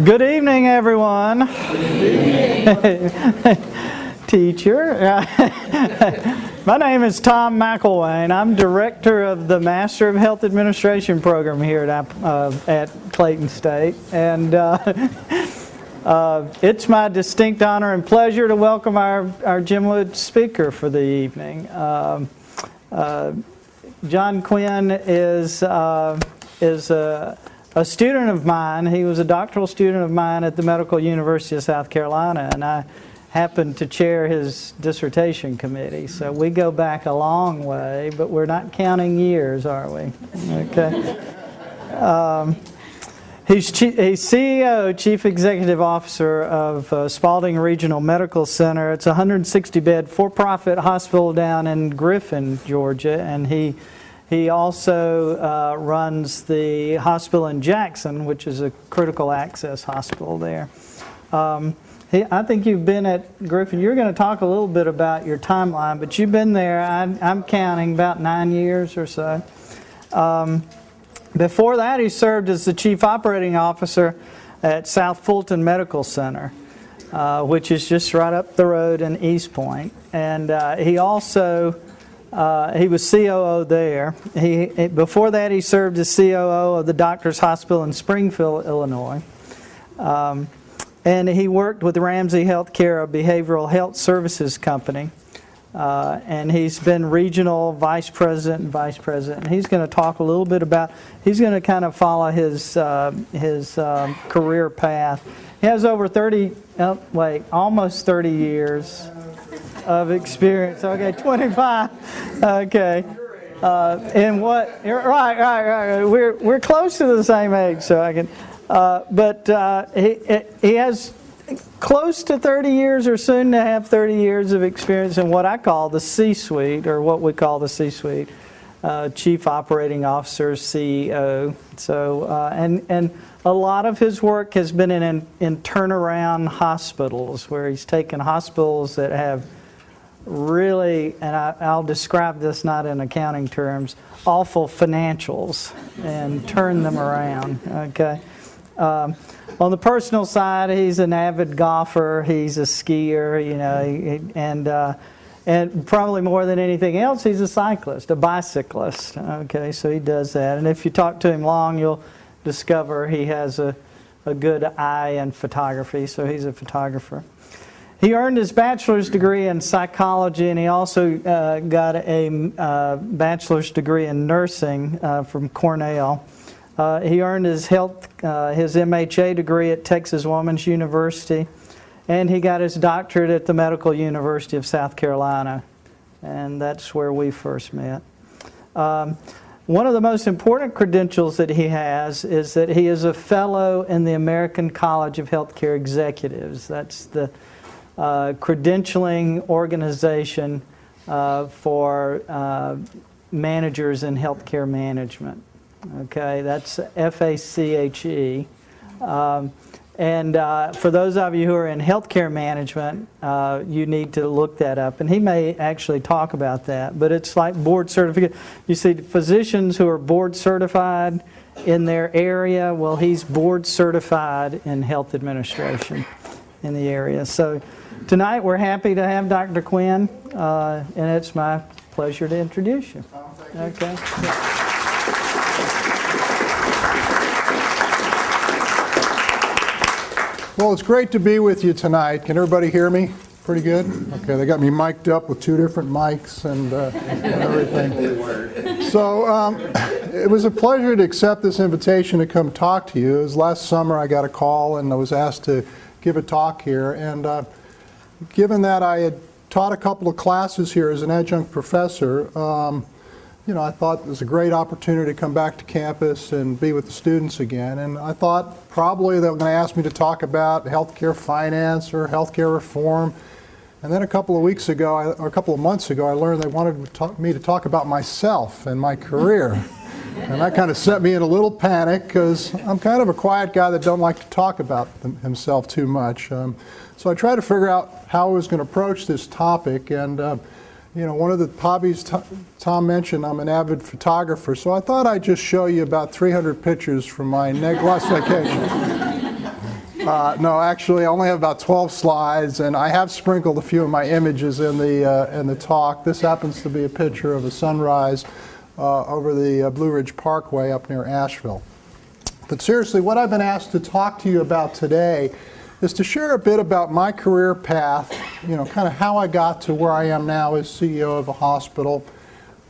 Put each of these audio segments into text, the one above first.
Good evening, everyone. Good evening. Teacher. My name is Tom McElwain. I'm Director of the Master of Health Administration program here at Clayton State. And it's my distinct honor and pleasure to welcome our Gymwood speaker for the evening. John Quinn is a student of mine. He was a doctoral student of mine at the Medical University of South Carolina, and I happened to chair his dissertation committee. So we go back a long way, but we're not counting years, are we? Okay. He's CEO, Chief Executive Officer of Spalding Regional Medical Center. It's a 160-bed for-profit hospital down in Griffin, Georgia, and he also runs the hospital in Jackson, which is a critical access hospital there. I think you've been at Griffin. You're going to talk a little bit about your timeline, but you've been there, I'm counting, about 9 years or so. Before that, he served as the Chief Operating Officer at South Fulton Medical Center, which is just right up the road in East Point. And he also, he was COO there. Before that, he served as COO of the Doctors Hospital in Springfield, Illinois. And he worked with Ramsey Healthcare, a behavioral health services company. And he's been regional vice president and vice president. He's going to talk a little bit about, he's going to kind of follow his career path. He has over almost 30 years of experience. Okay, 25. Okay. And what, right. We're close to the same age, so I can, he has close to 30 years or soon to have 30 years of experience in what I call the C-suite, or what we call the C-suite, Chief Operating Officer, CEO. So, and a lot of his work has been in turnaround hospitals, where he's taken hospitals that have really, and I'll describe this not in accounting terms, awful financials, and turned them around, okay? On the personal side, he's an avid golfer. He's a skier, you know, and probably more than anything else, he's a cyclist, a bicyclist. Okay, so he does that. And if you talk to him long, you'll discover he has a good eye in photography. So he's a photographer. He earned his bachelor's degree in psychology, and he also got a bachelor's degree in nursing from Cornell. He earned his MHA degree at Texas Woman's University, and he got his doctorate at the Medical University of South Carolina, and that's where we first met. One of the most important credentials that he has is that he is a fellow in the American College of Healthcare Executives. That's the credentialing organization for managers in healthcare management. Okay, that's FACHE. And for those of you who are in healthcare management, you need to look that up. And he may actually talk about that, but it's like board certificate. You see physicians who are board certified in their area. Well, he's board certified in health administration in the area. So tonight we're happy to have Dr. Quinn, and it's my pleasure to introduce you. Okay. Well, it's great to be with you tonight. Can everybody hear me? Pretty good? Okay, they got me mic'd up with 2 different mics and everything. So it was a pleasure to accept this invitation to come talk to you. It was last summer I got a call and I was asked to give a talk here. And given that I had taught a couple of classes here as an adjunct professor, you know, I thought it was a great opportunity to come back to campus and be with the students again. And I thought probably they were going to ask me to talk about healthcare finance or healthcare reform. And then a couple of weeks ago, or a couple of months ago, I learned they wanted me to talk about myself and my career. And that kind of set me in a little panic, because I'm kind of a quiet guy that don't like to talk about himself too much. So I tried to figure out how I was going to approach this topic. And you know, one of the hobbies Tom mentioned, I'm an avid photographer, so I thought I'd just show you about 300 pictures from my last vacation. No, actually, I only have about 12 slides, and I have sprinkled a few of my images in the talk. This happens to be a picture of a sunrise over the Blue Ridge Parkway up near Asheville. But seriously, what I've been asked to talk to you about today is to share a bit about my career path, kind of how I got to where I am now as CEO of a hospital,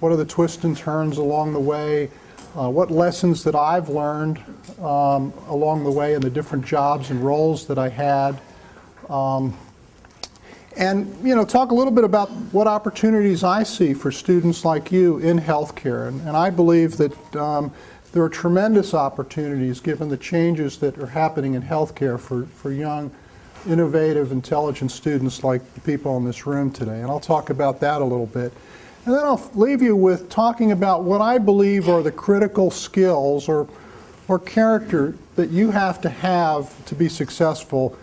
what are the twists and turns along the way, what lessons that I've learned along the way in the different jobs and roles that I had, and talk a little bit about what opportunities I see for students like you in healthcare. And I believe that there are tremendous opportunities given the changes that are happening in healthcare for young, innovative, intelligent students like the people in this room today. And I'll talk about that a little bit. And then I'll leave you with talking about what I believe are the critical skills or character that you have to be successful,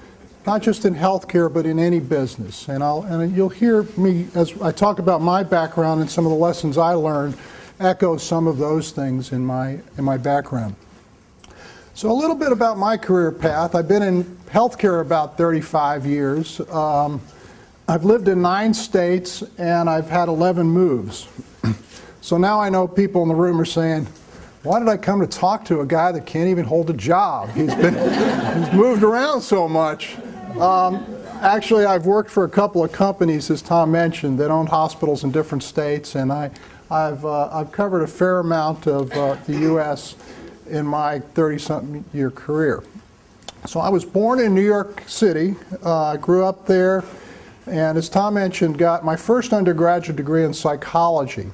not just in healthcare, but in any business. And you'll hear me, as I talk about my background and some of the lessons I learned, echo some of those things in my background. So a little bit about my career path. I've been in healthcare about 35 years. I've lived in 9 states, and I've had 11 moves. So now I know people in the room are saying, why did I come to talk to a guy that can't even hold a job? He's moved around so much. Actually, I've worked for a couple of companies, as Tom mentioned, that own hospitals in different states, and I've covered a fair amount of the U.S. in my 30-something year career. So I was born in New York City, grew up there, and as Tom mentioned, got my first undergraduate degree in psychology.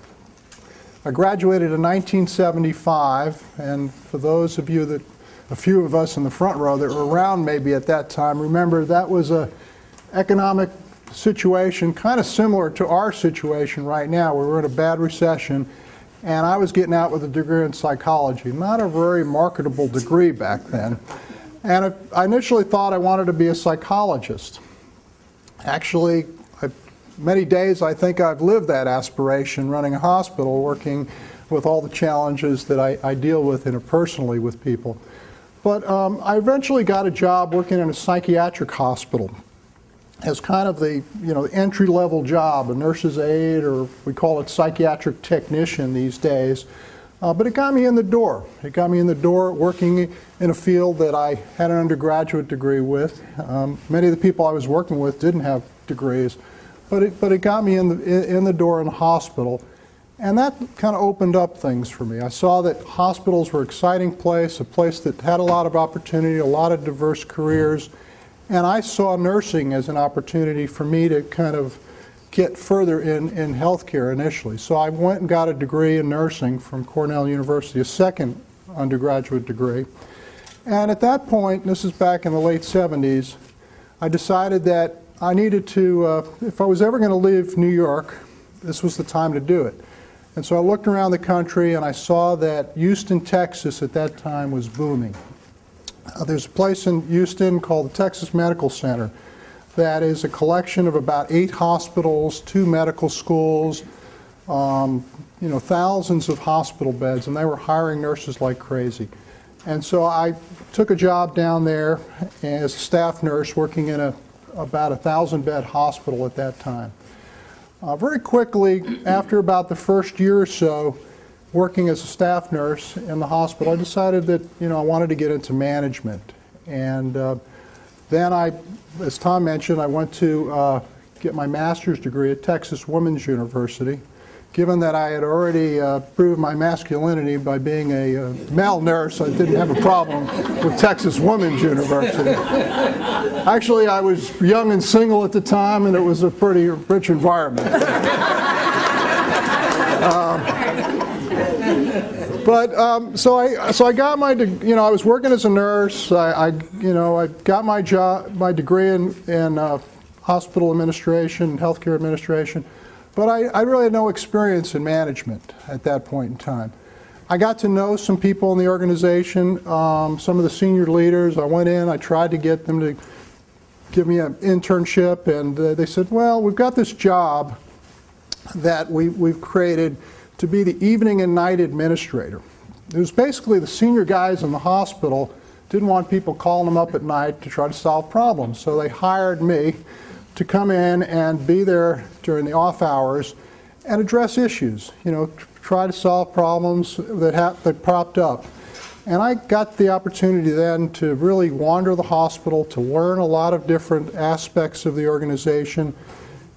I graduated in 1975, and for those of you that, a few of us in the front row that were around maybe at that time, remember that was an economic situation kind of similar to our situation right now. We were in a bad recession, and I was getting out with a degree in psychology. Not a very marketable degree back then. And I initially thought I wanted to be a psychologist. Actually, many days I think I've lived that aspiration, running a hospital, working with all the challenges that I deal with interpersonally with people. But I eventually got a job working in a psychiatric hospital as kind of the entry-level job, a nurse's aide, or we call it psychiatric technician these days. But it got me in the door. It got me in the door working in a field that I had an undergraduate degree with. Many of the people I was working with didn't have degrees, but it got me in the door in the hospital. And that kind of opened up things for me. I saw that hospitals were an exciting place, a place that had a lot of opportunity, a lot of diverse careers. And I saw nursing as an opportunity for me to kind of get further in healthcare initially. So I went and got a degree in nursing from Cornell University, a second undergraduate degree. And at that point, this is back in the late 70s, I decided that I needed to, if I was ever going to leave New York, this was the time to do it. And so I looked around the country and I saw that Houston, Texas at that time was booming. There's a place in Houston called the Texas Medical Center that is a collection of about 8 hospitals, 2 medical schools, thousands of hospital beds, and they were hiring nurses like crazy. And so I took a job down there as a staff nurse working in about a 1,000-bed hospital at that time. Very quickly, after about the first year or so, working as a staff nurse in the hospital, I decided that I wanted to get into management. And then as Tom mentioned, I went to get my master's degree at Texas Women's University. Given that I had already proved my masculinity by being a male nurse, I didn't have a problem with Texas Women's University. Actually, I was young and single at the time, and it was a pretty rich environment. So I got my, I was working as a nurse. I got my degree in hospital administration and healthcare administration, but I really had no experience in management at that point in time. I got to know some people in the organization, some of the senior leaders. I went in, I tried to get them to give me an internship, and they said, well, we've got this job that we've created to be the evening and night administrator. It was basically the senior guys in the hospital didn't want people calling them up at night to try to solve problems. So they hired me to come in and be there during the off hours and address issues, you know, try to solve problems that popped up. And I got the opportunity then to really wander the hospital, to learn a lot of different aspects of the organization.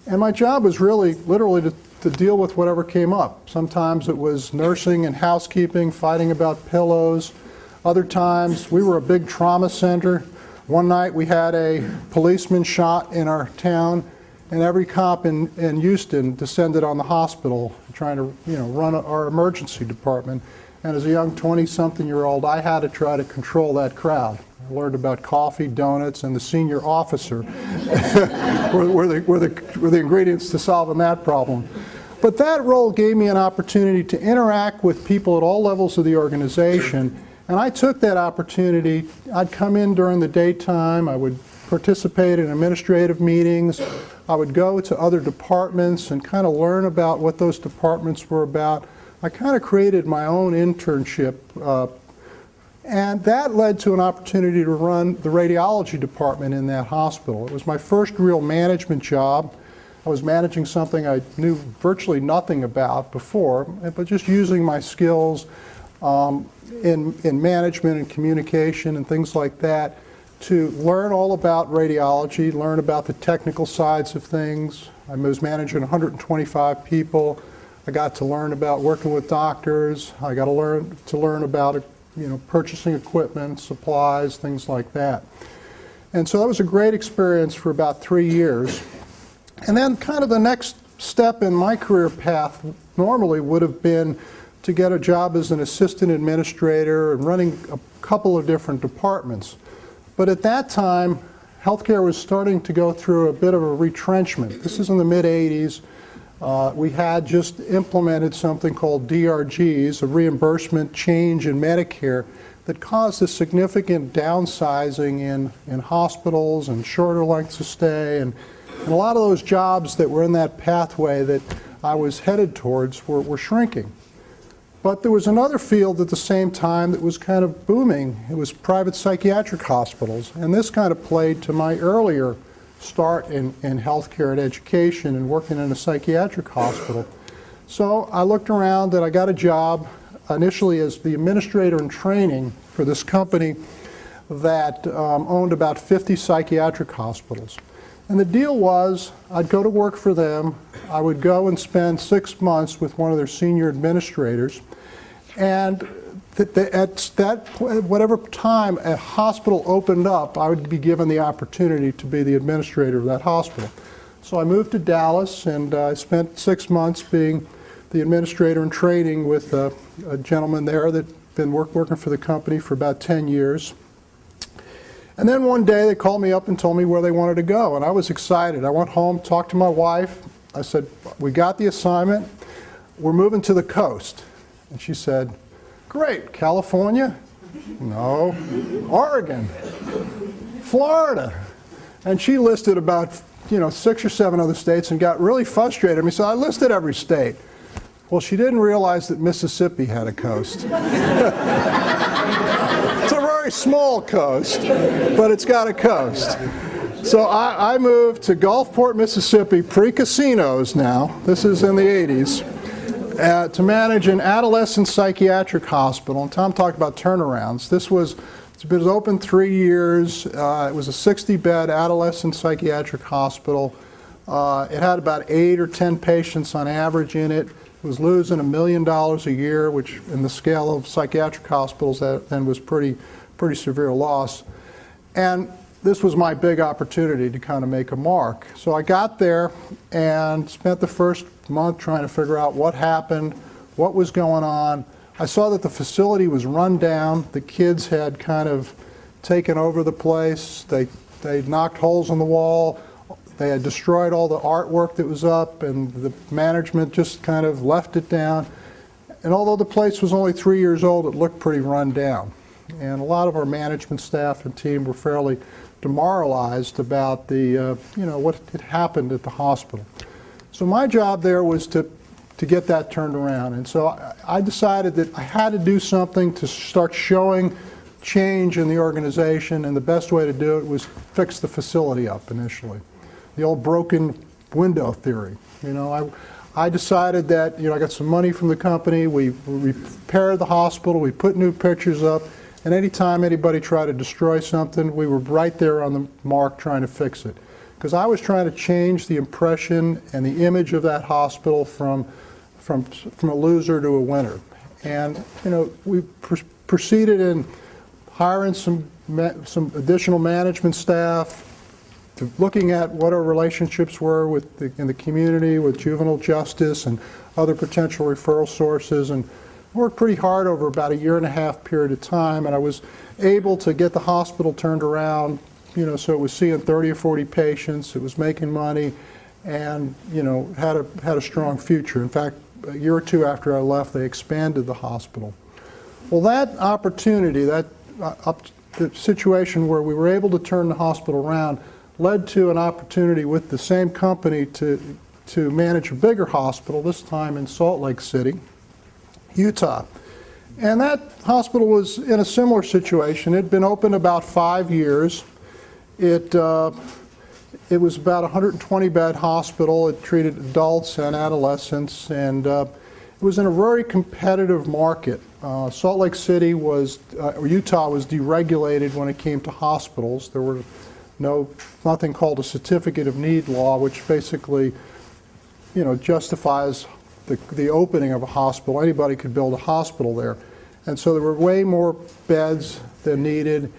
And my job was really, literally, to deal with whatever came up. Sometimes it was nursing and housekeeping, fighting about pillows. Other times, we were a big trauma center. One night we had a policeman shot in our town, and every cop in Houston descended on the hospital trying to, you know, run our emergency department. And as a young 20-something-year-old, I had to try to control that crowd. I learned about coffee, donuts, and the senior officer were the ingredients to solving that problem. But that role gave me an opportunity to interact with people at all levels of the organization, and I took that opportunity. I'd come in during the daytime, I would participate in administrative meetings, I would go to other departments and kind of learn about what those departments were about. I kind of created my own internship, and that led to an opportunity to run the radiology department in that hospital. It was my first real management job. I was managing something I knew virtually nothing about before, but just using my skills in management and communication and things like that to learn all about radiology, learn about the technical sides of things. I was managing 125 people. I got to learn about working with doctors. I got to learn about, you know, purchasing equipment, supplies, things like that. And so that was a great experience for about 3 years. And then kind of the next step in my career path normally would have been to get a job as an assistant administrator and running a couple of different departments. But at that time, healthcare was starting to go through a bit of a retrenchment. This is in the mid-'80s. We had just implemented something called DRGs, a reimbursement change in Medicare, that caused a significant downsizing in hospitals and shorter lengths of stay. And a lot of those jobs that were in that pathway that I was headed towards were shrinking. But there was another field at the same time that was kind of booming. It was private psychiatric hospitals. And this kind of played to my earlier start in healthcare and education and working in a psychiatric hospital. So I looked around and I got a job initially as the administrator in training for this company that owned about 50 psychiatric hospitals. And the deal was I'd go to work for them, I would go and spend 6 months with one of their senior administrators, and whatever time a hospital opened up, I would be given the opportunity to be the administrator of that hospital. So I moved to Dallas, and I spent 6 months being the administrator in training with a gentleman there that had been working for the company for about 10 years. And then one day they called me up and told me where they wanted to go, and I was excited. I went home, talked to my wife. I said, we got the assignment. We're moving to the coast. And she said, great, California? No. Oregon? Florida? And she listed about 6 or 7 other states and got really frustrated. I mean, so I listed every state. Well, she didn't realize that Mississippi had a coast. It's a very small coast, but it's got a coast. So I moved to Gulfport, Mississippi, pre-casinos now. This is in the 80s. To manage an adolescent psychiatric hospital. And Tom talked about turnarounds. It's been open 3 years. It was a 60-bed adolescent psychiatric hospital. It had about 8 or 10 patients on average in it. It was losing $1 million a year, which in the scale of psychiatric hospitals that then was pretty severe loss. And this was my big opportunity to kind of make a mark. So I got there and spent the first month trying to figure out what happened, what was going on. I saw that the facility was run down. The kids had kind of taken over the place. They knocked holes in the wall. They had destroyed all the artwork that was up, and the management just kind of left it down. And although the place was only 3 years old, it looked pretty run down. And a lot of our management staff and team were fairly demoralized about what had happened at the hospital. So my job there was to get that turned around. And so I decided that I had to do something to start showing change in the organization, and the best way to do it was fix the facility up initially. The old broken window theory. You know, I decided that, you know, I got some money from the company, we repaired the hospital, we put new pictures up, and anytime anybody tried to destroy something, we were right there on the mark trying to fix it. Because I was trying to change the impression and the image of that hospital from a loser to a winner. And, you know, we proceeded in hiring some additional management staff, to looking at what our relationships were in the community with juvenile justice and other potential referral sources, and worked pretty hard over about a 1.5 year period of time, and I was able to get the hospital turned around, you know, so it was seeing 30 or 40 patients, it was making money, and, you know, had a strong future. In fact, a year or two after I left, they expanded the hospital. Well, that opportunity, the situation where we were able to turn the hospital around, led to an opportunity with the same company to manage a bigger hospital, this time in Salt Lake City, Utah. And that hospital was in a similar situation. It had been open about 5 years. It was about a 120-bed hospital. It treated adults and adolescents, and it was in a very competitive market. Salt Lake City was, Utah was deregulated when it came to hospitals. There were nothing called a certificate of need law, which basically, you know, justifies the opening of a hospital. Anybody could build a hospital there. And so there were way more beds than needed.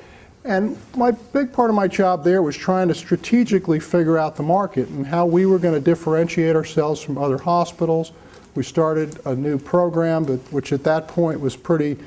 And my big part of my job there was trying to strategically figure out the market and how we were going to differentiate ourselves from other hospitals. We started a new program, which at that point was pretty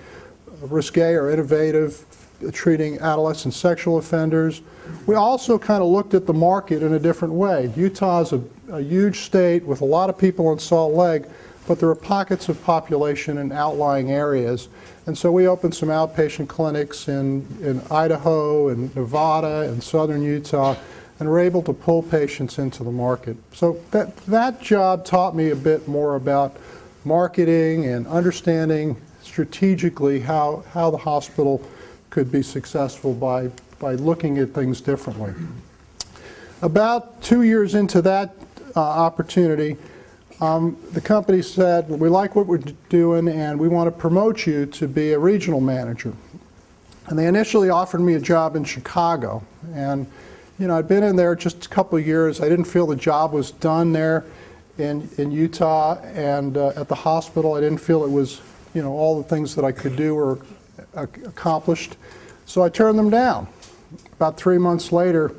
risque or innovative, treating adolescent sexual offenders. We also kind of looked at the market in a different way. Utah is a huge state with a lot of people in Salt Lake, but there are pockets of population in outlying areas. And so we opened some outpatient clinics in Idaho and Nevada and southern Utah, and were able to pull patients into the market. So that job taught me a bit more about marketing and understanding strategically how the hospital could be successful by looking at things differently. About 2 years into that opportunity, the company said, we like what we're doing and we want to promote you to be a regional manager. And they initially offered me a job in Chicago. And, you know, I'd been in there just a couple of years. I didn't feel the job was done there in Utah, and at the hospital I didn't feel it was, you know, all the things that I could do were accomplished. So I turned them down. About 3 months later,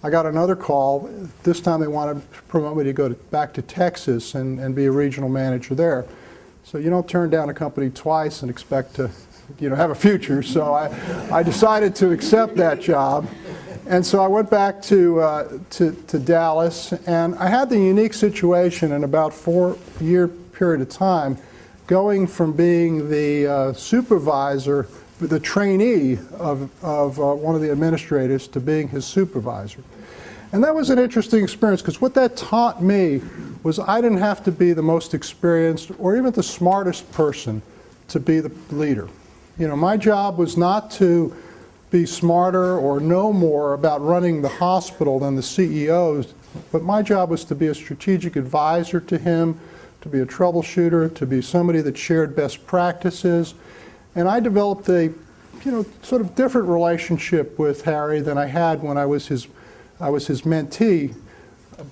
I got another call. This time they wanted to promote me to go back to Texas and be a regional manager there. So you don't turn down a company twice and expect to, you know, have a future. So I decided to accept that job. And so I went back to Dallas, and I had the unique situation in about 4-year period of time, going from being the supervisor, the trainee of one of the administrators, to being his supervisor. And that was an interesting experience, because what that taught me was I didn't have to be the most experienced or even the smartest person to be the leader. You know, my job was not to be smarter or know more about running the hospital than the CEOs, but my job was to be a strategic advisor to him, to be a troubleshooter, to be somebody that shared best practices. And I developed a, you know, sort of different relationship with Harry than I had when I was his mentee,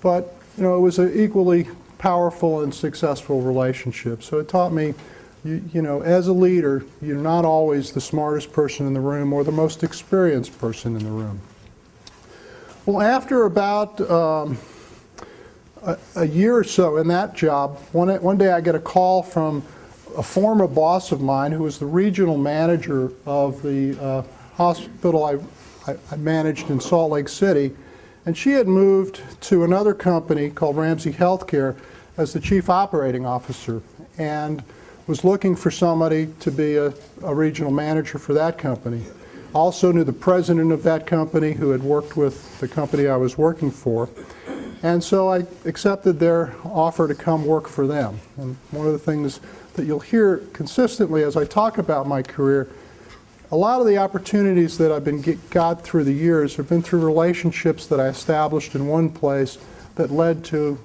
but, you know, it was an equally powerful and successful relationship. So it taught me, you know, as a leader, you're not always the smartest person in the room or the most experienced person in the room. Well, after about a year or so in that job, one day I get a call from a former boss of mine who was the regional manager of the hospital I managed in Salt Lake City, and she had moved to another company called Ramsey Healthcare as the chief operating officer, and was looking for somebody to be a regional manager for that company. Also knew the president of that company, who had worked with the company I was working for. And so I accepted their offer to come work for them. And one of the things that you'll hear consistently as I talk about my career, a lot of the opportunities that I've got through the years have been through relationships that I established in one place that led to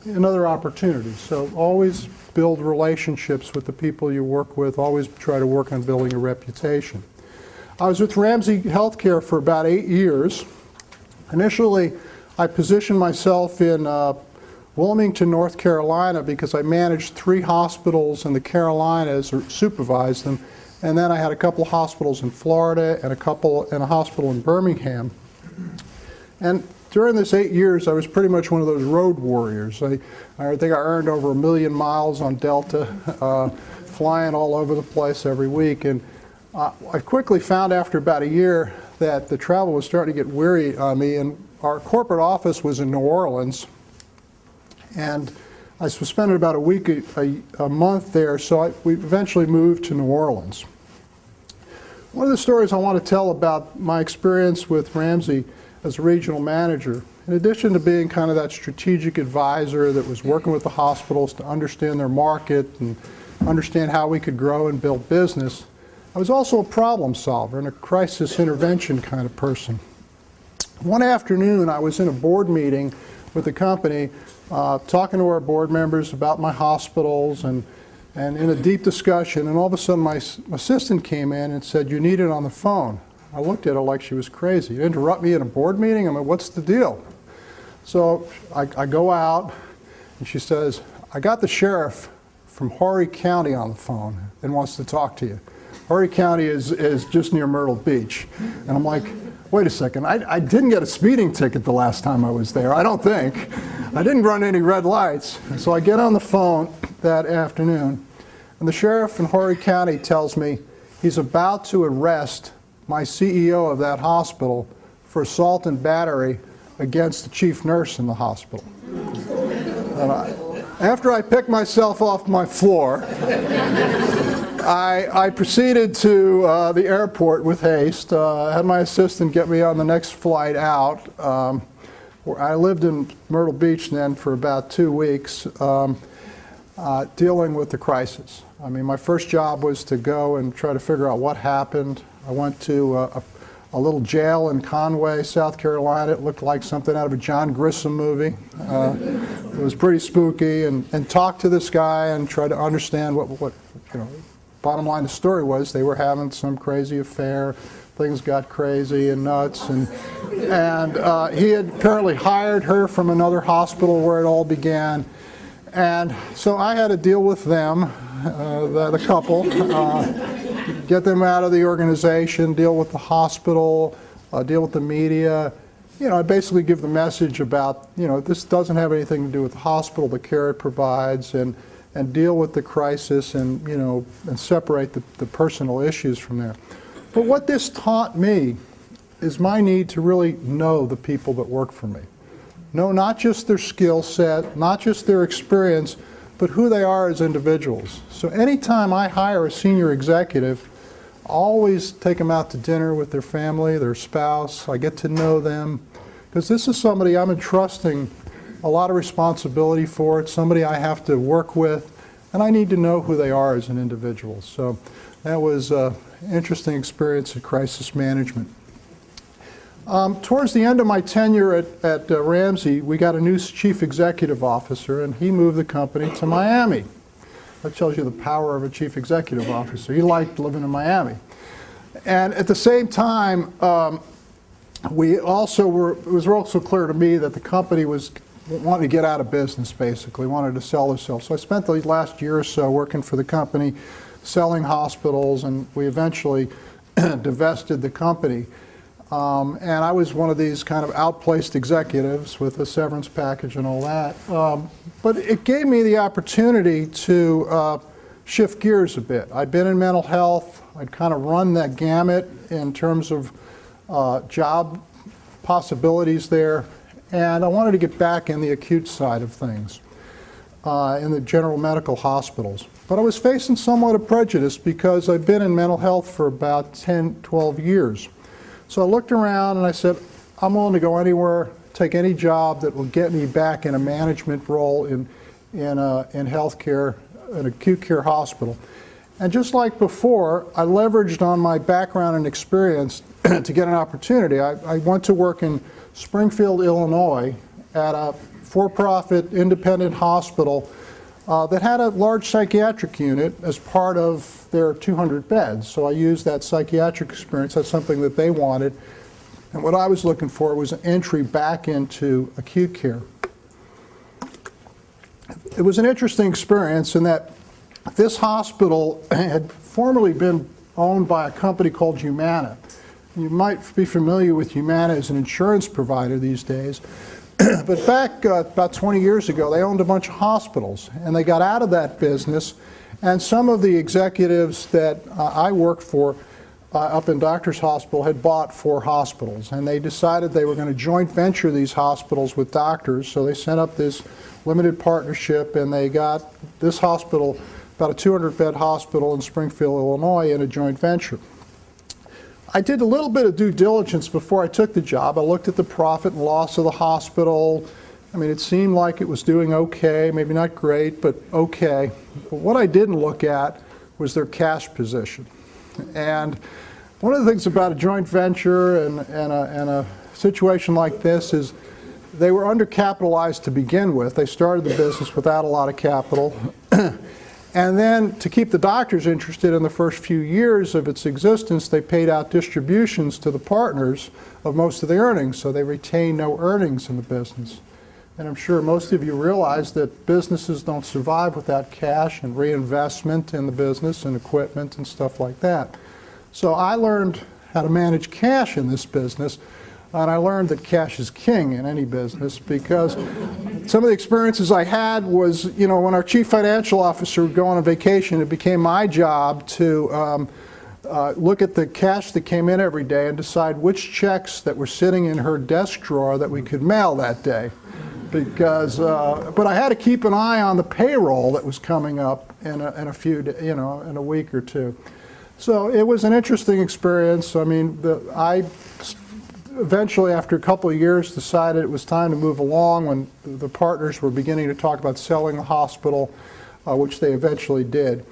another opportunity. So always build relationships with the people you work with. Always try to work on building a reputation. I was with Ramsey Healthcare for about 8 years. Initially, I positioned myself in Wilmington, North Carolina, because I managed 3 hospitals in the Carolinas, or supervised them. And then I had a couple of hospitals in Florida and a hospital in Birmingham. And during this 8 years, I was pretty much one of those road warriors. I think I earned over 1 million miles on Delta, flying all over the place every week. And I quickly found after about a year that the travel was starting to get weary on me. And our corporate office was in New Orleans. And I spent about a month there, so we eventually moved to New Orleans. One of the stories I want to tell about my experience with Ramsey as a regional manager, in addition to being kind of that strategic advisor that was working with the hospitals to understand their market and understand how we could grow and build business, I was also a problem solver and a crisis intervention kind of person. One afternoon, I was in a board meeting with the company, talking to our board members about my hospitals and in a deep discussion, and all of a sudden my assistant came in and said, "You need it on the phone." I looked at her like she was crazy. "You interrupt me in a board meeting?" I'm like, "What's the deal?" So I go out, and she says, "I got the sheriff from Horry County on the phone and wants to talk to you." Horry County is just near Myrtle Beach. And I'm like, wait a second, I didn't get a speeding ticket the last time I was there, I don't think. I didn't run any red lights. And so I get on the phone that afternoon, and the sheriff in Horry County tells me he's about to arrest my CEO of that hospital for assault and battery against the chief nurse in the hospital. And after I picked myself off my floor, I proceeded to the airport with haste. Had my assistant get me on the next flight out. I lived in Myrtle Beach then for about 2 weeks, dealing with the crisis. I mean, my first job was to go and try to figure out what happened. I went to a little jail in Conway, South Carolina. It looked like something out of a John Grissom movie. It was pretty spooky, and talked to this guy and tried to understand what you know. Bottom line, the story was they were having some crazy affair. Things got crazy and nuts, and he had apparently hired her from another hospital where it all began. And so I had to deal with them, the couple, get them out of the organization, deal with the hospital, deal with the media. You know, I basically give the message about, you know, this doesn't have anything to do with the hospital, the care it provides, and deal with the crisis, and, you know, and separate the personal issues from there. But what this taught me is my need to really know the people that work for me. Know not just their skill set, not just their experience, but who they are as individuals. So anytime I hire a senior executive, I always take them out to dinner with their family, their spouse. I get to know them, because this is somebody I'm entrusting a lot of responsibility for. It's somebody I have to work with, and I need to know who they are as an individual. So that was an interesting experience in crisis management. Towards the end of my tenure at Ramsey, we got a new chief executive officer, and he moved the company to Miami. That tells you the power of a chief executive officer. He liked living in Miami. And at the same time, it was also clear to me that the company was wanting to get out of business, basically, wanted to sell itself. So I spent the last year or so working for the company, selling hospitals, and we eventually divested the company. And I was one of these kind of outplaced executives with a severance package and all that. But it gave me the opportunity to shift gears a bit. I'd been in mental health. I'd kind of run that gamut in terms of job possibilities there. And I wanted to get back in the acute side of things, in the general medical hospitals. But I was facing somewhat of prejudice because I'd been in mental health for about 10, 12 years. So I looked around and I said, I'm willing to go anywhere, take any job that will get me back in a management role in healthcare, an acute care hospital. And just like before, I leveraged on my background and experience to get an opportunity. I went to work in Springfield, Illinois at a for-profit independent hospital that had a large psychiatric unit as part of their 200 beds. So I used that psychiatric experience. That's something that they wanted. And what I was looking for was an entry back into acute care. It was an interesting experience in that this hospital had formerly been owned by a company called Humana. You might be familiar with Humana as an insurance provider these days. But back about 20 years ago, they owned a bunch of hospitals, and they got out of that business. And some of the executives that I worked for up in Doctors Hospital had bought 4 hospitals, and they decided they were going to joint venture these hospitals with doctors. So they set up this limited partnership, and they got this hospital, about a 200-bed hospital in Springfield, Illinois, in a joint venture. I did a little bit of due diligence before I took the job. I looked at the profit and loss of the hospital. I mean, it seemed like it was doing okay, maybe not great, but okay. But what I didn't look at was their cash position. And one of the things about a joint venture and a situation like this is they were undercapitalized to begin with. They started the business without a lot of capital. And then to keep the doctors interested in the first few years of its existence, they paid out distributions to the partners of most of the earnings, so they retained no earnings in the business. And I'm sure most of you realize that businesses don't survive without cash and reinvestment in the business and equipment and stuff like that. So I learned how to manage cash in this business, and I learned that cash is king in any business, because some of the experiences I had was, you know, when our chief financial officer would go on a vacation, it became my job to look at the cash that came in every day and decide which checks that were sitting in her desk drawer that we could mail that day. Because, but I had to keep an eye on the payroll that was coming up in a week or two. So it was an interesting experience. I mean, I eventually, after a couple of years, decided it was time to move along when the partners were beginning to talk about selling the hospital, which they eventually did.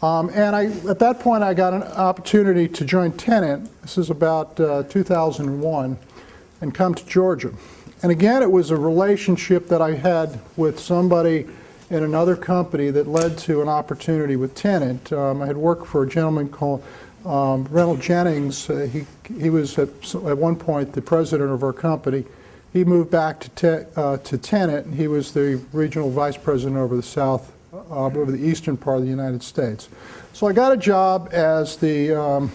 And at that point, I got an opportunity to join Tenet. This is about 2001, and come to Georgia. And again, it was a relationship that I had with somebody in another company that led to an opportunity with Tenet. I had worked for a gentleman called Reynolds Jennings. He was at one point the president of our company. He moved back to Tenet, and he was the regional vice president over the eastern part of the United States. So I got a job as the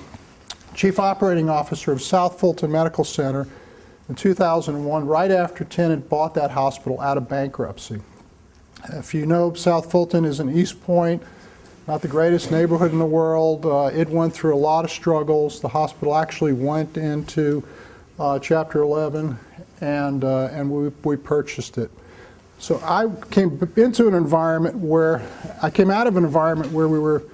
chief operating officer of South Fulton Medical Center in 2001, right after Tenet bought that hospital out of bankruptcy. If you know, South Fulton is in East Point, not the greatest neighborhood in the world. It went through a lot of struggles. The hospital actually went into Chapter 11, and we purchased it. So I came into an environment where I came out of an environment where we were,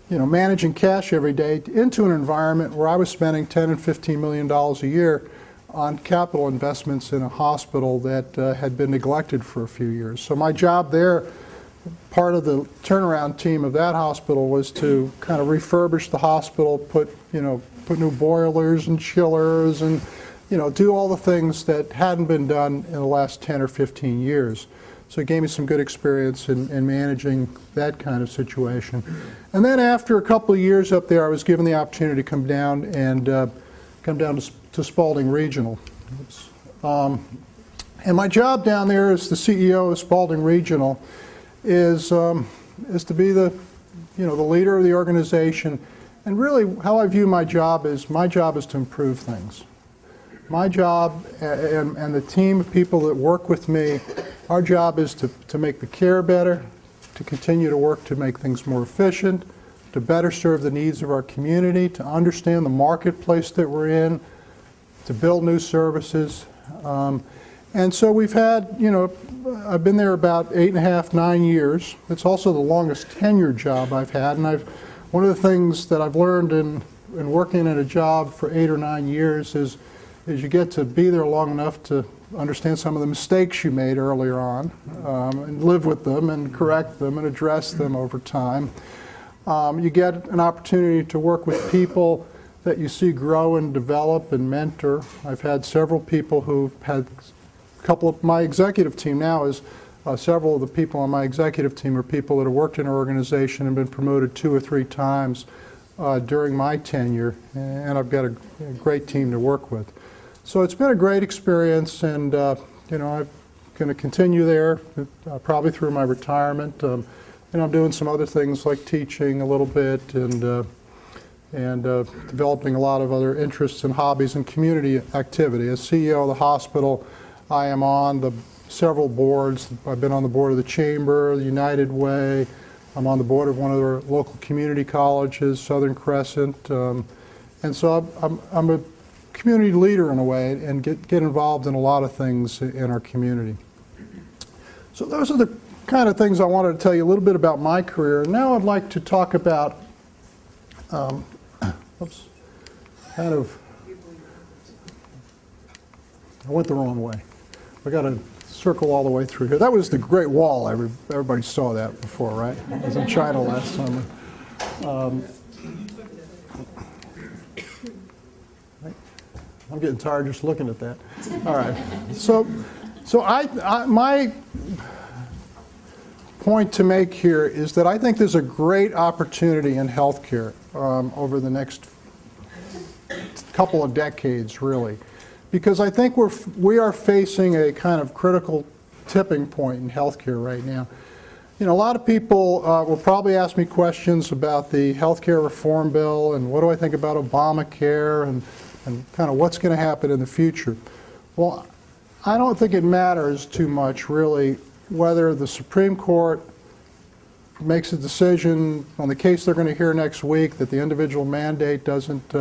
you know, managing cash every day, into an environment where I was spending $10 and $15 million a year on capital investments in a hospital that had been neglected for a few years. So my job there, part of the turnaround team of that hospital, was to kind of refurbish the hospital, put new boilers and chillers, and do all the things that hadn't been done in the last 10 or 15 years. So it gave me some good experience in managing that kind of situation. And then after a couple of years up there, I was given the opportunity to come down to Spalding Regional. And my job down there as the CEO of Spalding Regional is to be the leader of the organization. And really, how I view my job is to improve things. My job and the team of people that work with me, our job is to make the care better, to continue to work to make things more efficient, to better serve the needs of our community, to understand the marketplace that we're in, to build new services. And so we've had, I've been there about 8.5, 9 years. It's also the longest tenure job I've had. And one of the things that I've learned in working in a job for 8 or 9 years is you get to be there long enough to understand some of the mistakes you made earlier on, and live with them and correct them and address them over time. You get an opportunity to work with people that you see grow and develop and mentor. I've had several people who've had a couple of my executive team now is several of the people on my executive team are people that have worked in our organization and been promoted 2 or 3 times during my tenure, and I've got a great team to work with. So it's been a great experience, and you know, I'm going to continue there probably through my retirement. And I'm doing some other things like teaching a little bit and developing a lot of other interests and hobbies and community activity. As CEO of the hospital, I am on several boards. I've been on the board of the Chamber, the United Way. I'm on the board of one of our local community colleges, Southern Crescent. And so I'm a community leader in a way and get involved in a lot of things in our community. So those are the kind of things I wanted to tell you a little bit about my career. Now I'd like to talk about I went the wrong way. I got to circle all the way through here. That was the Great Wall. Everybody saw that before, right? I was in China last summer. I'm getting tired just looking at that. All right. So my point to make here is that I think there's a great opportunity in healthcare over the next couple of decades, really, because I think we are facing a kind of critical tipping point in healthcare right now. You know, a lot of people will probably ask me questions about the healthcare reform bill and what do I think about Obamacare and kind of what's going to happen in the future. Well, I don't think it matters too much, really, whether the Supreme Court makes a decision on the case they're going to hear next week that the individual mandate doesn't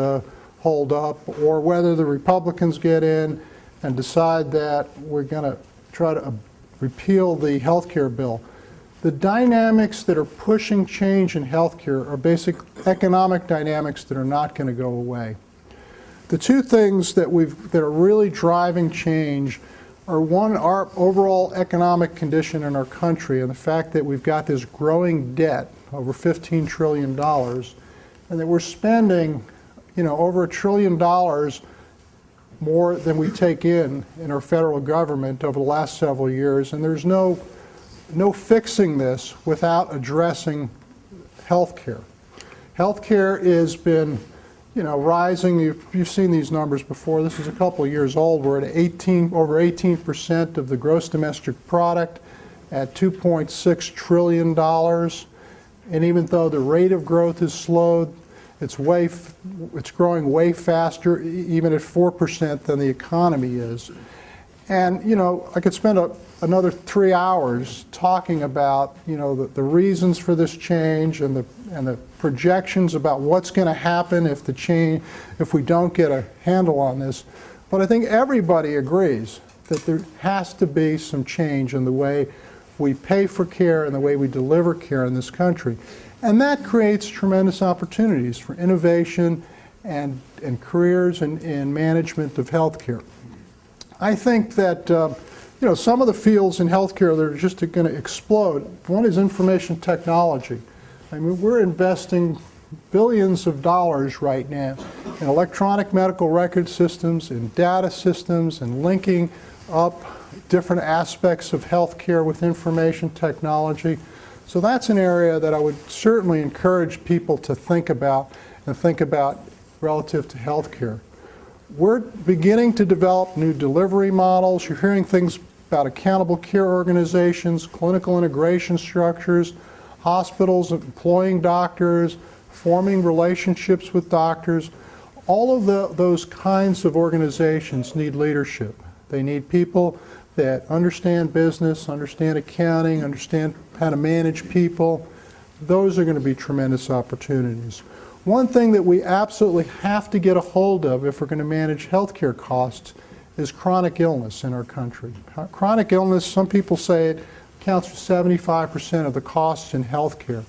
hold up, or whether the Republicans get in and decide that we're going to try to repeal the health care bill. The dynamics that are pushing change in healthcare are basic economic dynamics that are not going to go away. The two things that are really driving change are, one, our overall economic condition in our country and the fact that we've got this growing debt, over $15 trillion, and that we're spending, you know, over $1 trillion more than we take in our federal government over the last several years, and there's no fixing this without addressing health care. Health care has been, you know, rising. You've seen these numbers before. This is a couple of years old. We're at over 18% of the gross domestic product at $2.6 trillion. And even though the rate of growth is slowed, it's growing way faster, even at 4% than the economy is. And, you know, I could spend another 3 hours talking about, you know, the reasons for this change and the projections about what's going to happen if we don't get a handle on this. But I think everybody agrees that there has to be some change in the way we pay for care and the way we deliver care in this country. And that creates tremendous opportunities for innovation and careers in management of healthcare. I think that you know, some of the fields in healthcare that are just going to explode. One is information technology. I mean, we're investing billions of dollars right now in electronic medical record systems, in data systems, and linking up different aspects of healthcare with information technology. So that's an area that I would certainly encourage people to think about relative to healthcare. We're beginning to develop new delivery models. You're hearing things about accountable care organizations, clinical integration structures, hospitals employing doctors, forming relationships with doctors. All of those kinds of organizations need leadership. They need people that understand business, understand accounting, understand how to manage people. Those are going to be tremendous opportunities. One thing that we absolutely have to get a hold of if we're going to manage healthcare costs is chronic illness in our country. Chronic illness, some people say it accounts for 75% of the costs in healthcare.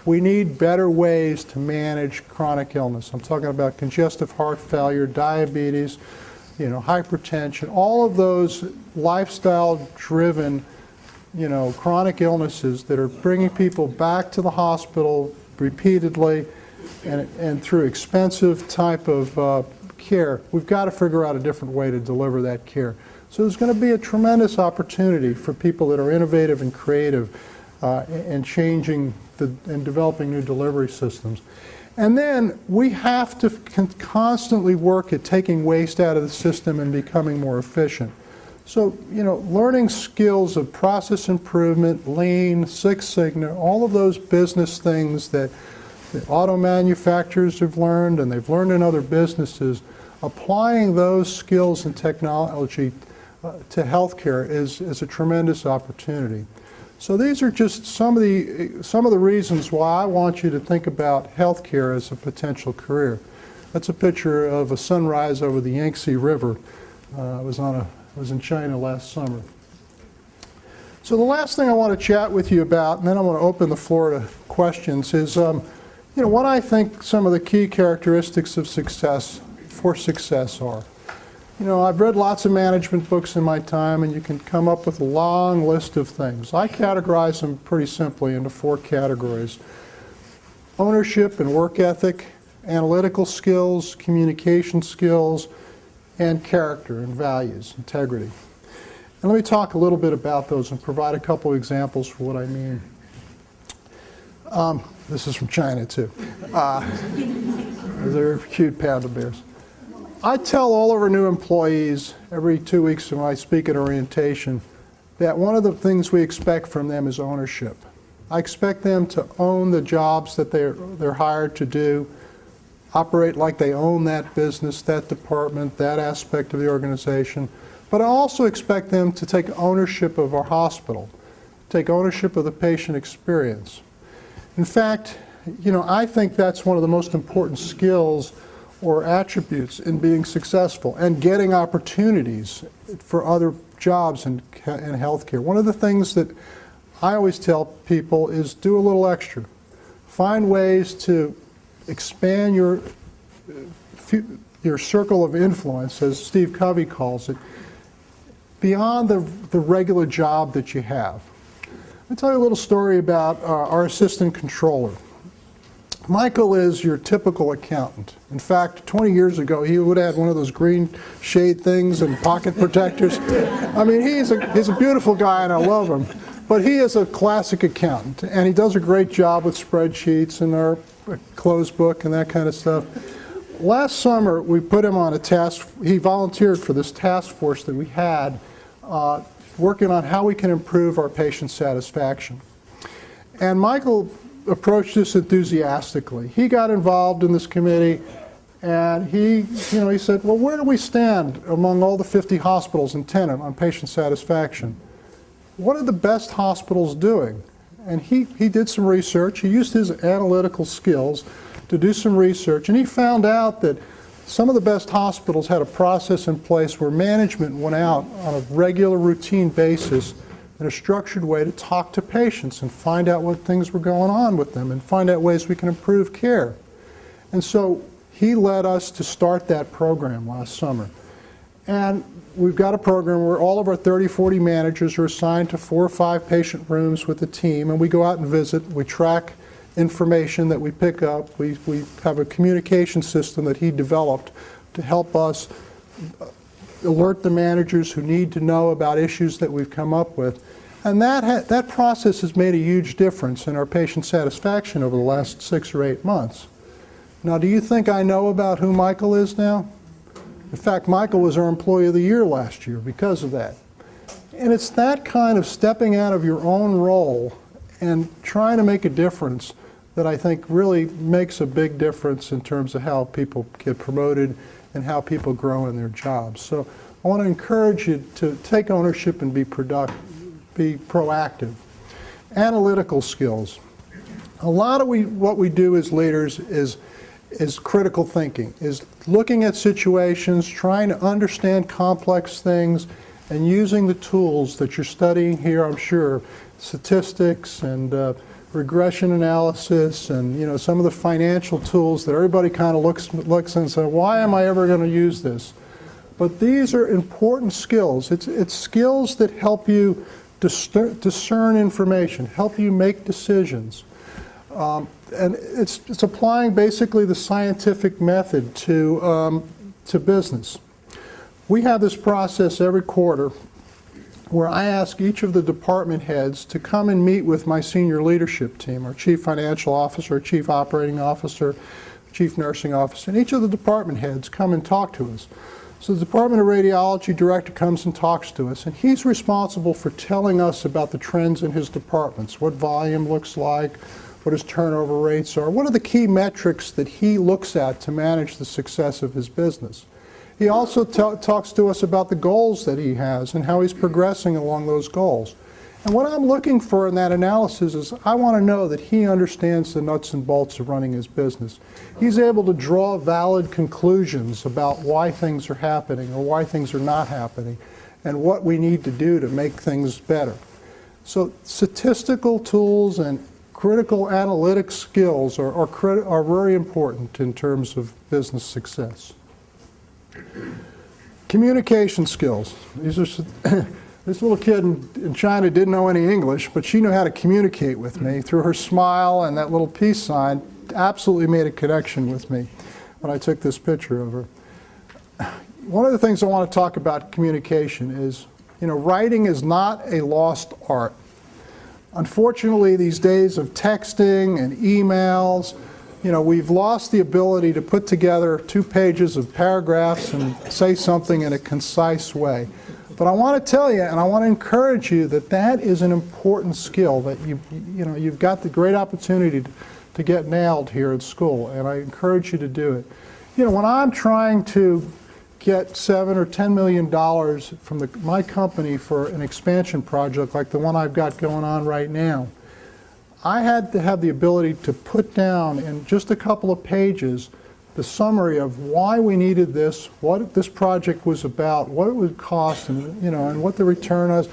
We need better ways to manage chronic illness. I'm talking about congestive heart failure, diabetes, you know, hypertension, all of those lifestyle-driven, you know, chronic illnesses that are bringing people back to the hospital repeatedly and through expensive type of care, we've got to figure out a different way to deliver that care. So there's going to be a tremendous opportunity for people that are innovative and creative and changing and developing new delivery systems. And then we have to constantly work at taking waste out of the system and becoming more efficient. So, you know, learning skills of process improvement, Lean, Six Sigma, all of those business things that the auto manufacturers have learned and they've learned in other businesses, applying those skills and technology to healthcare is a tremendous opportunity. So these are just some of the reasons why I want you to think about healthcare as a potential career. That's a picture of a sunrise over the Yangtze River. I was in China last summer. So the last thing I want to chat with you about, and then I want to open the floor to questions, is you know, what I think some of the key characteristics of success are. You know, I've read lots of management books in my time, and you can come up with a long list of things. I categorize them pretty simply into 4 categories: ownership and work ethic, analytical skills, communication skills, and character and values, integrity. And let me talk a little bit about those and provide a couple of examples for what I mean. This is from China, too. They're cute panda bears. I tell all of our new employees every 2 weeks when I speak at orientation that one of the things we expect from them is ownership. I expect them to own the jobs that they're hired to do, operate like they own that business, that department, that aspect of the organization. But I also expect them to take ownership of our hospital, take ownership of the patient experience. In fact, you know, I think that's one of the most important skills or attributes in being successful and getting opportunities for other jobs in healthcare. One of the things that I always tell people is do a little extra. Find ways to expand your circle of influence, as Steve Covey calls it, beyond the regular job that you have. Let me tell you a little story about our assistant controller. Michael is your typical accountant. In fact, 20 years ago, he would have had one of those green shade things and pocket protectors. I mean, he's a beautiful guy, and I love him. But he is a classic accountant, and he does a great job with spreadsheets and our close book and that kind of stuff. Last summer, we put him on a task. He volunteered for this task force that we had, working on how we can improve our patient satisfaction. And Michael approached this enthusiastically. He got involved in this committee, and he said, well, where do we stand among all the 50 hospitals in Tenet on patient satisfaction? What are the best hospitals doing? And he did some research. He used his analytical skills to do some research, and he found out that some of the best hospitals had a process in place where management went out on a regular, routine basis in a structured way to talk to patients and find out what things were going on with them and find out ways we can improve care. And so he led us to start that program last summer. And we've got a program where all of our 30, 40 managers are assigned to 4 or 5 patient rooms with a team, and we go out and visit. We track information that we pick up. We have a communication system that he developed to help us alert the managers who need to know about issues that we've come up with. And that process has made a huge difference in our patient satisfaction over the last 6 or 8 months. Now, do you think I know about who Michael is now? In fact, Michael was our Employee of the Year last year because of that. And it's that kind of stepping out of your own role and trying to make a difference that I think really makes a big difference in terms of how people get promoted and how people grow in their jobs. So I want to encourage you to take ownership and be proactive. Analytical skills. A lot of what we do as leaders is critical thinking, is looking at situations, trying to understand complex things, and using the tools that you're studying here, I'm sure, statistics and regression analysis and some of the financial tools that everybody kind of looks and says, why am I ever going to use this? But these are important skills. It's skills that help you discern information, help you make decisions. And it's applying basically the scientific method to business. We have this process every quarter where I ask each of the department heads to come and meet with my senior leadership team, our chief financial officer, chief operating officer, chief nursing officer, and each of the department heads come and talk to us. So the Department of Radiology director comes and talks to us, and he's responsible for telling us about the trends in his departments, what volume looks like, what his turnover rates are, what are the key metrics that he looks at to manage the success of his business. He also talks to us about the goals that he has and how he's progressing along those goals. And what I'm looking for in that analysis is I want to know that he understands the nuts and bolts of running his business. He's able to draw valid conclusions about why things are happening or why things are not happening and what we need to do to make things better. So statistical tools and critical analytic skills are very important in terms of business success. Communication skills. These are this little kid in China didn't know any English, but she knew how to communicate with me through her smile, and that little peace sign absolutely made a connection with me when I took this picture of her. One of the things I want to talk about communication is, writing is not a lost art. Unfortunately, these days of texting and emails, we've lost the ability to put together 2 pages of paragraphs and say something in a concise way. But I want to tell you, and I want to encourage you, that that is an important skill that you've got the great opportunity to get nailed here at school, and I encourage you to do it. When I'm trying to get $7 or $10 million from my company for an expansion project like the one I've got going on right now, I had to have the ability to put down in just a couple of pages the summary of why we needed this, what this project was about, what it would cost, and what the return was.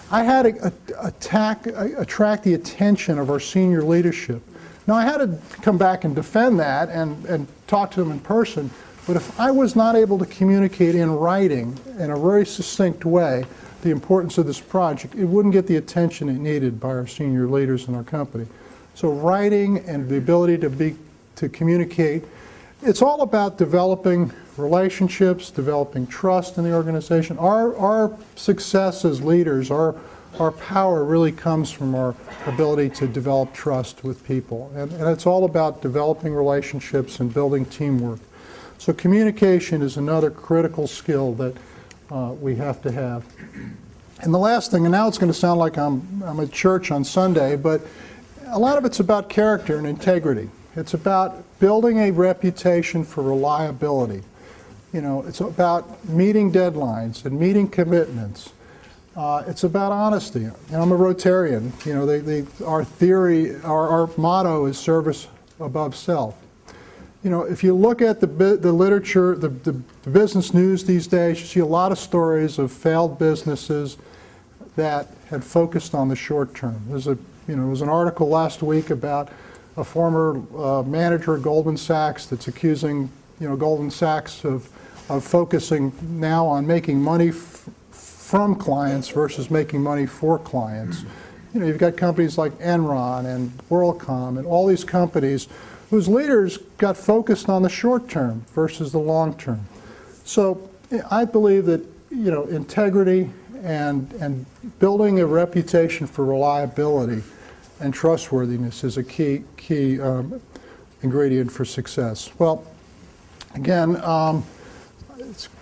I had to attract the attention of our senior leadership. Now, I had to come back and defend that and talk to them in person, but if I was not able to communicate in writing in a very succinct way the importance of this project, it wouldn't get the attention it needed by our senior leaders in our company. So writing and the ability to communicate, it's all about developing relationships, developing trust in the organization. Our success as leaders, our power really comes from our ability to develop trust with people. And it's all about developing relationships and building teamwork. So communication is another critical skill that we have to have. And the last thing, and now it's going to sound like I'm at church on Sunday, but a lot of it's about character and integrity. It's about building a reputation for reliability. It's about meeting deadlines and meeting commitments. It's about honesty. I'm a Rotarian. Our motto is service above self. If you look at the literature, the business news these days, you see a lot of stories of failed businesses that had focused on the short term. There was an article last week about a former manager at Goldman Sachs that's accusing Goldman Sachs of focusing now on making money from clients versus making money for clients. You've got companies like Enron and WorldCom and all these companies whose leaders got focused on the short term versus the long term. So I believe that integrity and building a reputation for reliability and trustworthiness is a key ingredient for success. Well, again,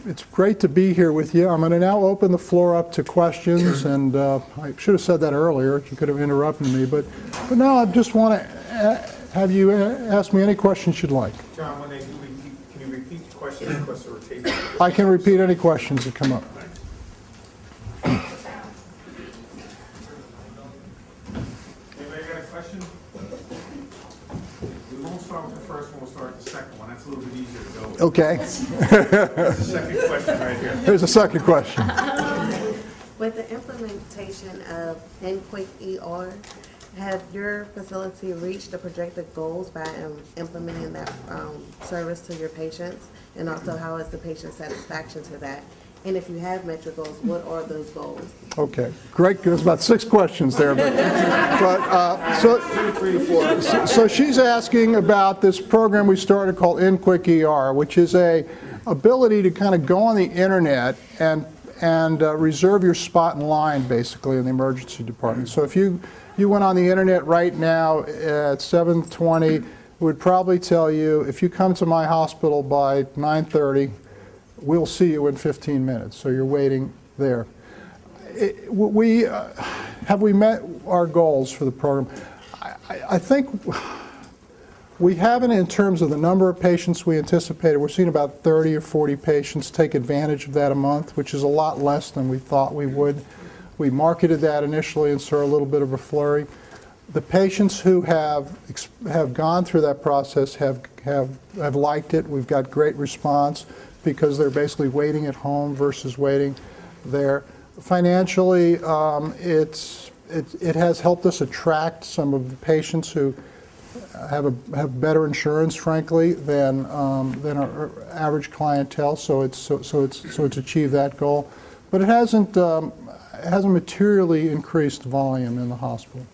it's great to be here with you. I'm going to now open the floor up to questions, and I should have said that earlier. You could have interrupted me, but now I just want to have you ask me any questions you'd like. John, when they do repeat, can you repeat the question because they're taping? I can repeat any questions that come up. Anybody got a question? We won't start with the first one, we'll start with the second one. That's a little bit easier to go with. Okay. There's a second question right here. Here's a second question. With the implementation of Quick ER, have your facility reached the projected goals by implementing that service to your patients? And also, how is the patient satisfaction to that? And if you have met your goals, what are those goals? Okay, great. There's about 6 questions there, so she's asking about this program we started called InQuick ER, which is a ability to kind of go on the internet and reserve your spot in line, basically, in the emergency department. So if you went on the internet right now at 7:20, it would probably tell you, if you come to my hospital by 9:30, we'll see you in 15 minutes. So you're waiting there. Have we met our goals for the program? I think we haven't in terms of the number of patients we anticipated. We're seeing about 30 or 40 patients take advantage of that a month, which is a lot less than we thought we would. We marketed that initially and saw a little bit of a flurry. The patients who have gone through that process have liked it. We've got great response because they're basically waiting at home versus waiting there. Financially, it has helped us attract some of the patients who have better insurance, frankly, than our average clientele. So it's achieved that goal, but it hasn't materially increased volume in the hospital.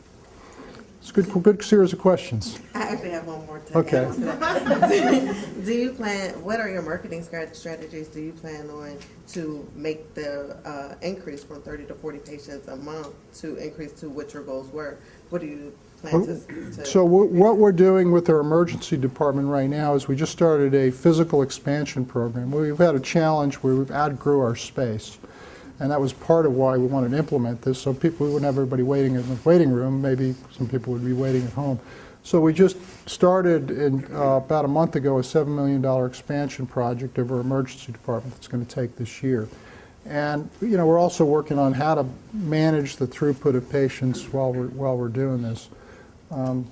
It's a good series of questions. I actually have one more to Okay. add on to that. Do you plan, what are your marketing strategies? Do you plan on to make the increase from 30 to 40 patients a month to increase to what your goals were? What do you plan to So what we're doing with our emergency department right now is we just started a physical expansion program. We've had a challenge where we've outgrew our space. And that was part of why we wanted to implement this, so we wouldn't have everybody waiting in the waiting room. Maybe some people would be waiting at home. So we just started about a month ago a $7 million expansion project of our emergency department that's going to take this year. And we're also working on how to manage the throughput of patients while we're doing this. I don't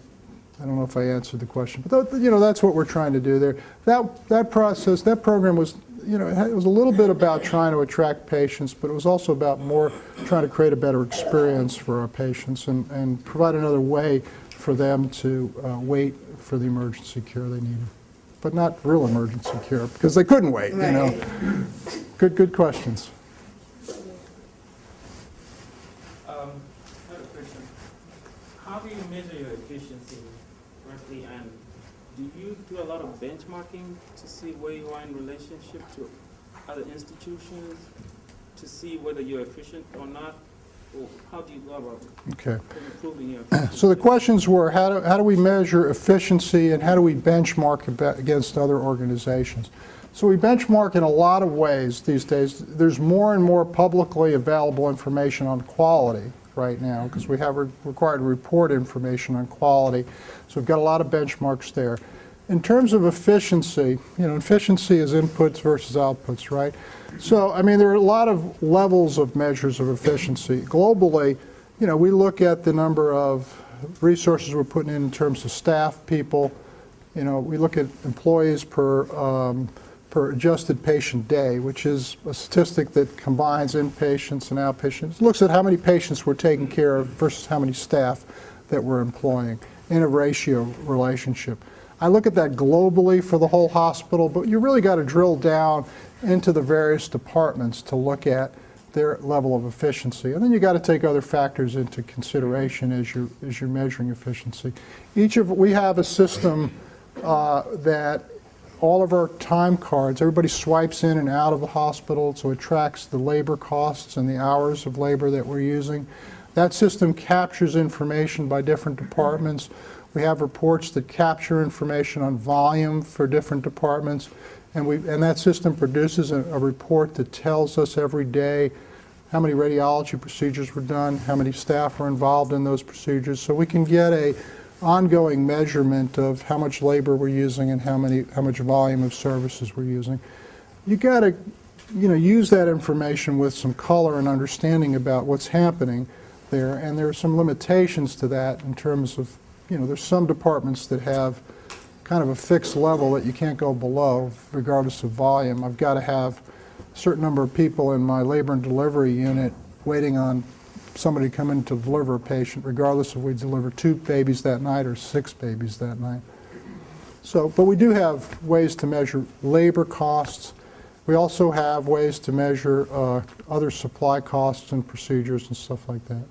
know if I answered the question, but that's what we're trying to do there. That process, that program was. It was a little bit about trying to attract patients, but it was also about more trying to create a better experience for our patients and provide another way for them to wait for the emergency care they needed. But not real emergency care, because they couldn't wait, Right. Good questions. I have a question. How do you measure your efficiency correctly, and do you do a lot of benchmarking to see where you are in relationship to other institutions to see whether you're efficient or not? Or how do you go about Okay. improving your efficiency? So the questions were, how do we measure efficiency and how do we benchmark against other organizations? So we benchmark in a lot of ways these days. There's more and more publicly available information on quality right now because we have required to report information on quality. So we've got a lot of benchmarks there. In terms of efficiency, efficiency is inputs versus outputs, right? So, there are a lot of levels of measures of efficiency. Globally, we look at the number of resources we're putting in terms of staff, people. We look at employees per adjusted patient day, which is a statistic that combines inpatients and outpatients. It looks at how many patients we're taking care of versus how many staff that we're employing in a ratio relationship. I look at that globally for the whole hospital, but you really got to drill down into the various departments to look at their level of efficiency. And then you got to take other factors into consideration as you're measuring efficiency. We have a system that all of our time cards, everybody swipes in and out of the hospital, so it tracks the labor costs and the hours of labor that we're using. That system captures information by different departments. We have reports that capture information on volume for different departments, and that system produces a report that tells us every day how many radiology procedures were done, how many staff are involved in those procedures, so we can get a ongoing measurement of how much labor we're using and how much volume of services we're using. You got to use that information with some color and understanding about what's happening there, and there are some limitations to that in terms of there's some departments that have kind of a fixed level that you can't go below regardless of volume. I've got to have a certain number of people in my labor and delivery unit waiting on somebody to come in to deliver a patient, regardless if we deliver 2 babies that night or 6 babies that night. So, but we do have ways to measure labor costs, We also have ways to measure other supply costs and procedures and stuff like that.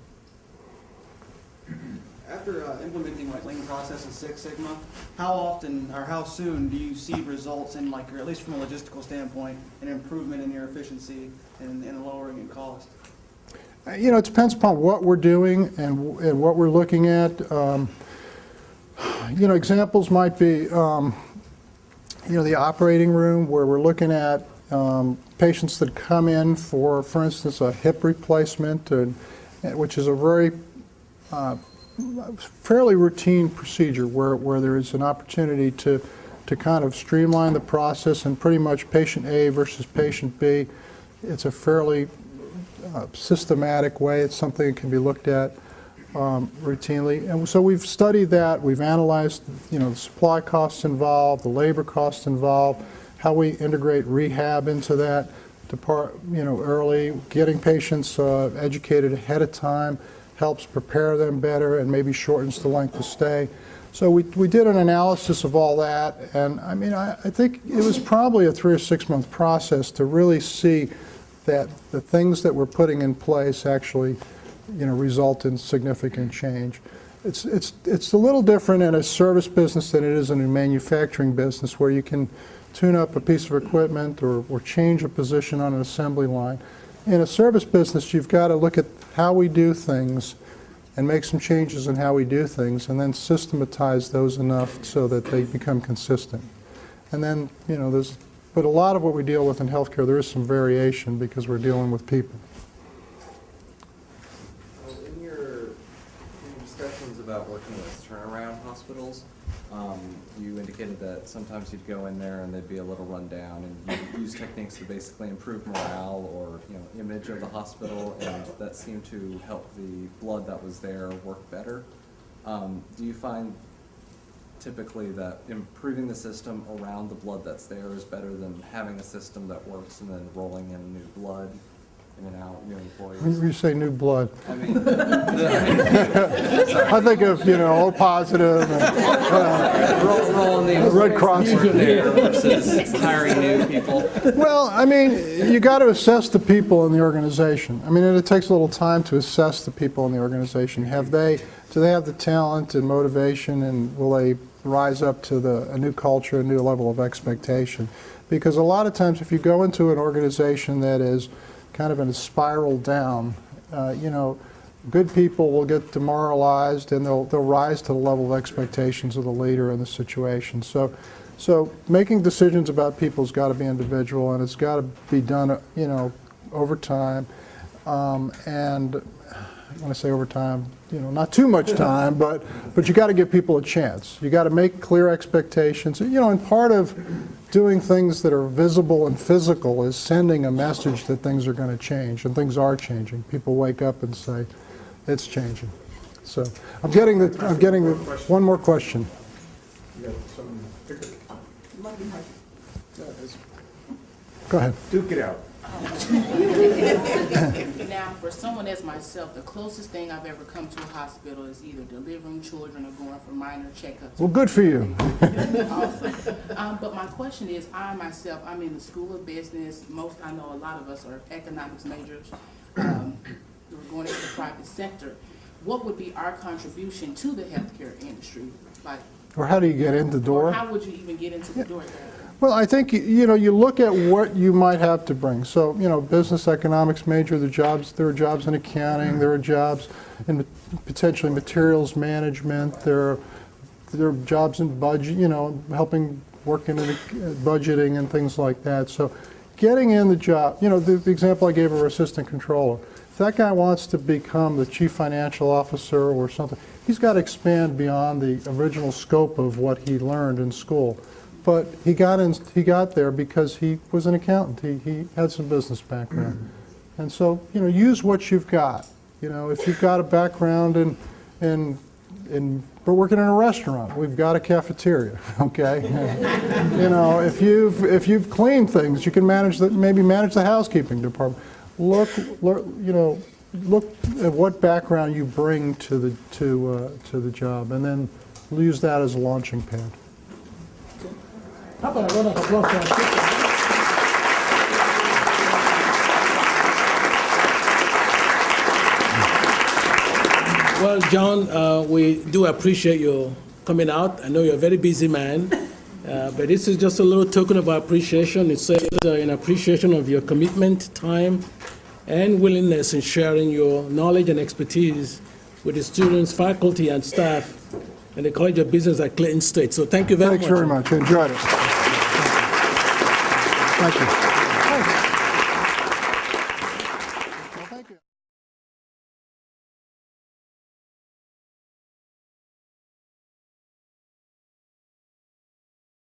After implementing like Lean process and Six Sigma, how often or how soon do you see results in, like, or at least from a logistical standpoint, an improvement in your efficiency and lowering in cost? You know, it depends upon what we're doing and what we're looking at. You know, examples might be, you know, the operating room where we're looking at patients that come in for instance, a hip replacement, which is a very fairly routine procedure where there is an opportunity to kind of streamline the process, and pretty much patient A versus patient B. It's a fairly systematic way. It's something that can be looked at routinely. And so we've studied that. We've analyzed, you know, the supply costs involved, the labor costs involved, how we integrate rehab into that, you know, early, getting patients educated ahead of time helps prepare them better and maybe shortens the length of stay. So we did an analysis of all that, and I mean, I think it was probably a 3 or 6 month process to really see that the things that we're putting in place actually, you know, result in significant change. It's a little different in a service business than it is in a manufacturing business, where you can tune up a piece of equipment or change a position on an assembly line. In a service business, you've got to look at how we do things and make some changes in how we do things, and then systematize those enough so that they become consistent. And then, you know, but a lot of what we deal with in healthcare, there is some variation because we're dealing with people. Well, in your discussions about working with turnaround hospitals, you indicated that sometimes you'd go in there and they'd be a little run down, and you'd use techniques to basically improve morale or, you know, image of the hospital, and that seemed to help the blood that was there work better. Do you find typically that improving the system around the blood that's there is better than having a system that works and then rolling in new blood in and out, new employees? When you say new blood, I mean, I think of, you know, O positive and rolling the Red Cross there versus hiring new people. Well, I mean, you got to assess the people in the organization. I mean, and it takes a little time to assess the people in the organization. Do they have the talent and motivation, and will they rise up to a new culture, a new level of expectation? Because a lot of times, if you go into an organization that is kind of in a spiral down, you know, good people will get demoralized, and they'll rise to the level of expectations of the leader in the situation. So making decisions about people's got to be individual, and it's got to be done, you know, over time. And when I say over time, you know, not too much time, but you got to give people a chance. You got to make clear expectations. You know, and part of doing things that are visible and physical is sending a message that things are going to change, and things are changing. People wake up and say, "It's changing." So I'm getting one more question. Go ahead. Duke it out. Now, for someone as myself, the closest thing I've ever come to a hospital is either delivering children or going for minor checkups. Well, good for you. Awesome. But my question is, I myself, I'm in the School of Business. I know a lot of us are economics majors. We're going into the private sector. What would be our contribution to the healthcare industry? Like, Or how do you get in the door? or how would you even get into the door? Well, I think, you know, you look at what you might have to bring. So, you know, business economics major, there are jobs in accounting, there are jobs in potentially materials management, there are jobs in budget, you know, working in budgeting and things like that. So getting in the job, you know, the example I gave of our assistant controller, if that guy wants to become the chief financial officer or something, he's got to expand beyond the original scope of what he learned in school. But he got there because he was an accountant. He had some business background. And so, you know, use what you've got. You know, if you've got a background we're working in a restaurant, we've got a cafeteria, okay? You know, if you've cleaned things, you can maybe manage the housekeeping department. Look at what background you bring to the job, and then use that as a launching pad. How about a round of applause for our speaker? Well, John, we do appreciate you coming out. I know you're a very busy man, but this is just a little token of our appreciation. It's an appreciation of your commitment, time, and willingness in sharing your knowledge and expertise with the students, faculty, and staff in the College of Business at Clayton State. So thank you very much. Thanks very much. I enjoyed it. Thank you.